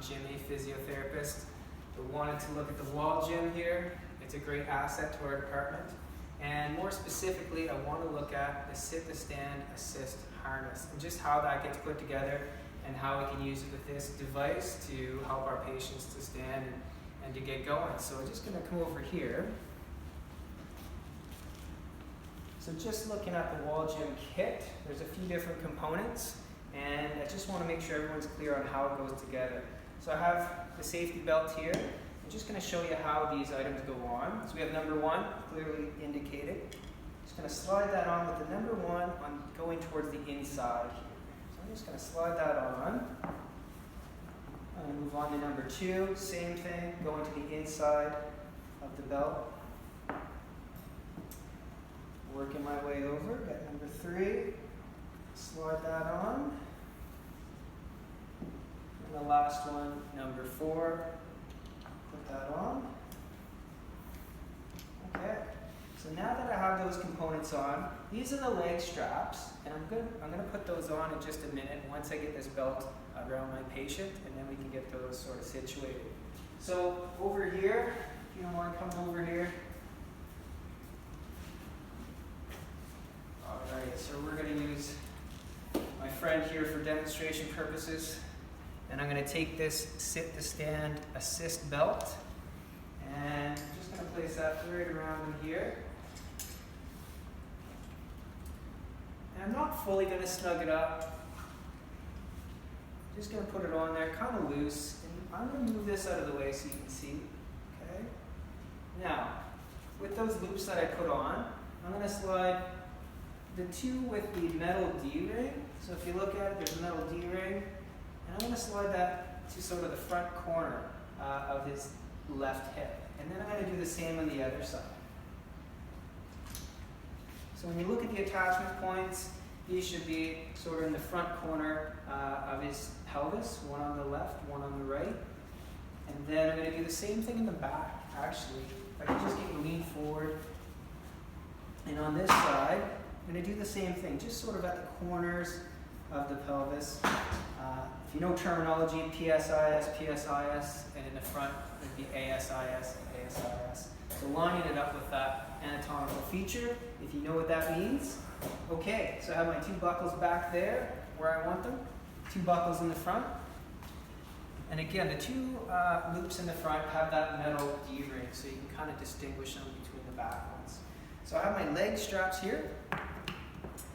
Jim, a physiotherapist. I wanted to look at the WallGym here. It's a great asset to our department. And more specifically, I want to look at the sit-to-stand assist harness and just how that gets put together and how we can use it with this device to help our patients to stand and to get going. So I'm just going to come over here. So just looking at the WallGym kit, there's a few different components, and I just want to make sure everyone's clear on how it goes together. So I have the safety belt here. I'm just going to show you how these items go on. So we have number one, clearly indicated. Just going to slide that on with the number one on going towards the inside here. So I'm just going to slide that on. I'm going to move on to number two, same thing, going to the inside of the belt. Working my way over, got number three, slide that on. And the last one, number four, put that on. Okay, so now that I have those components on, these are the leg straps, and I'm gonna put those on in just a minute once I get this belt around my patient, and then we can get those sort of situated. So over here, if you don't mind coming over here. Alright, so we're going to use my friend here for demonstration purposes, and I'm going to take this sit-to-stand assist belt, and I'm just going to place that right around in here. And I'm not fully going to snug it up, I'm just going to put it on there kind of loose, and I'm going to move this out of the way so you can see. Okay. Now, with those loops that I put on, I'm going to slide the two with the metal D-ring. So if you look at it, there's a metal D-ring, and I'm going to slide that to sort of the front corner of his left hip. And then I'm going to do the same on the other side. So when you look at the attachment points, these should be sort of in the front corner of his pelvis, one on the left, one on the right. And then I'm going to do the same thing in the back, actually. If I can just get you lean forward. And on this side, I'm going to do the same thing, just sort of at the corners of the pelvis. If you know terminology, PSIS, PSIS, and in the front would be ASIS, ASIS. So lining it up with that anatomical feature, if you know what that means. Okay, so I have my two buckles back there where I want them, two buckles in the front. And again, the two loops in the front have that metal D-ring, so you can kind of distinguish them between the back ones. So I have my leg straps here.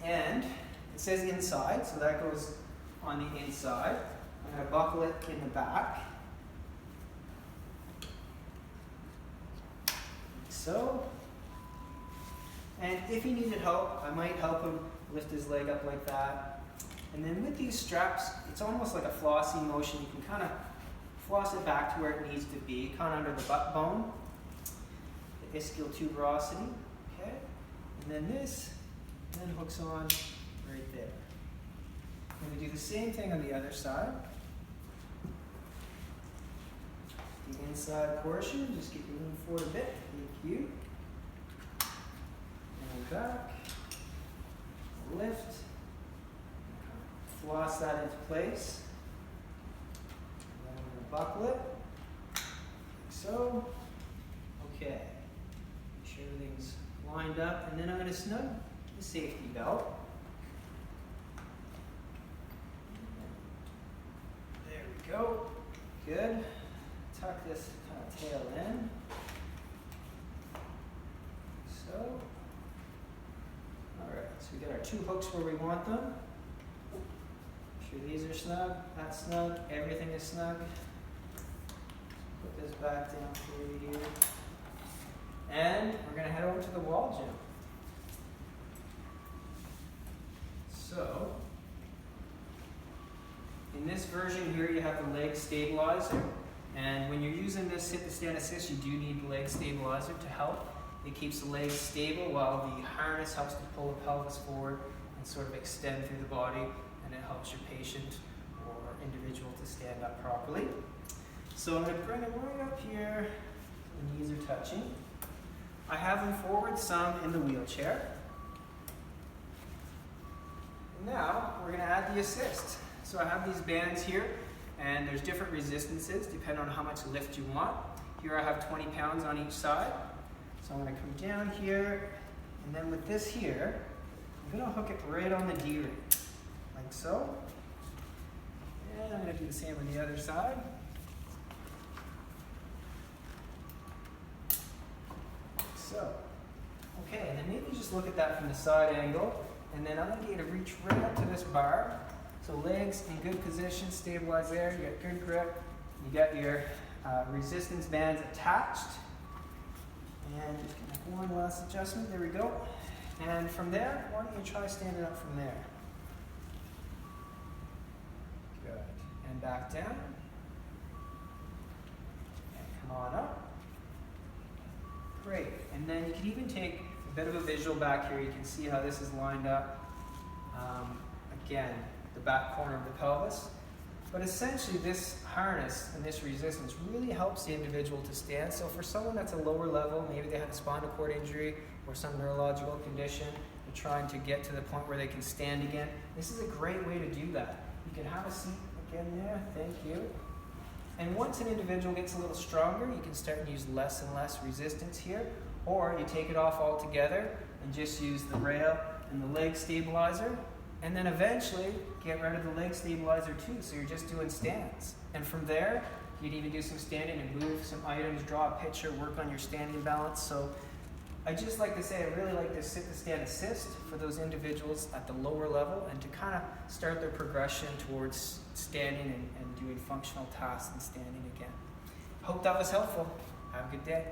And it says inside, so that goes on the inside. I'm going to buckle it in the back. Like so. And if he needed help, I might help him lift his leg up like that. And then with these straps, it's almost like a flossing motion. You can kind of floss it back to where it needs to be, kind of under the butt bone, the ischial tuberosity. Okay? And then this. And then hooks on right there. I'm going to do the same thing on the other side. The inside portion, just get you moving forward a bit. Thank you. And back. Lift. Floss that into place. And then I'm going to buckle it. Like so. Okay. Make sure everything's lined up. And then I'm going to snug the safety belt. There we go. Good. Tuck this kind of tail in. So. Alright, so we got our two hooks where we want them. Make sure these are snug, that's snug, everything is snug. Put this back down for you here. And we're going to head over to the WallGym. So, in this version here, you have the leg stabilizer, and when you're using this sit-to-stand assist, you do need the leg stabilizer to help. It keeps the legs stable while the harness helps to pull the pelvis forward and sort of extend through the body, and it helps your patient or individual to stand up properly. So I'm going to bring it right up here, the knees are touching. I have them forward, some in the wheelchair. Now, we're going to add the assist. So I have these bands here, and there's different resistances depending on how much lift you want. Here I have 20 pounds on each side. So I'm going to come down here, and then with this here, I'm going to hook it right on the D-ring, like so. And I'm going to do the same on the other side. Like so. Okay, and then maybe just look at that from the side angle, and then I'm going to get you to reach right up to this bar. So legs in good position, stabilize there, you got good grip, you got your resistance bands attached. And just get one last adjustment, there we go. And from there, why don't you try standing up from there. Good, and back down. And come on up. Great, and then you can even take a bit of a visual back here. You can see how this is lined up. Again, the back corner of the pelvis. But essentially this harness and this resistance really helps the individual to stand. So for someone that's a lower level, maybe they have a spinal cord injury or some neurological condition, they're trying to get to the point where they can stand again, this is a great way to do that. You can have a seat again there, thank you. And once an individual gets a little stronger, you can start to use less and less resistance here, or you take it off altogether and just use the rail and the leg stabilizer. And then eventually get rid of the leg stabilizer too, so you're just doing stands. And from there, you'd even do some standing and move some items, draw a picture, work on your standing balance. So I just like to say I really like this sit to stand assist for those individuals at the lower level and to kind of start their progression towards standing and doing functional tasks and standing again. Hope that was helpful. Have a good day.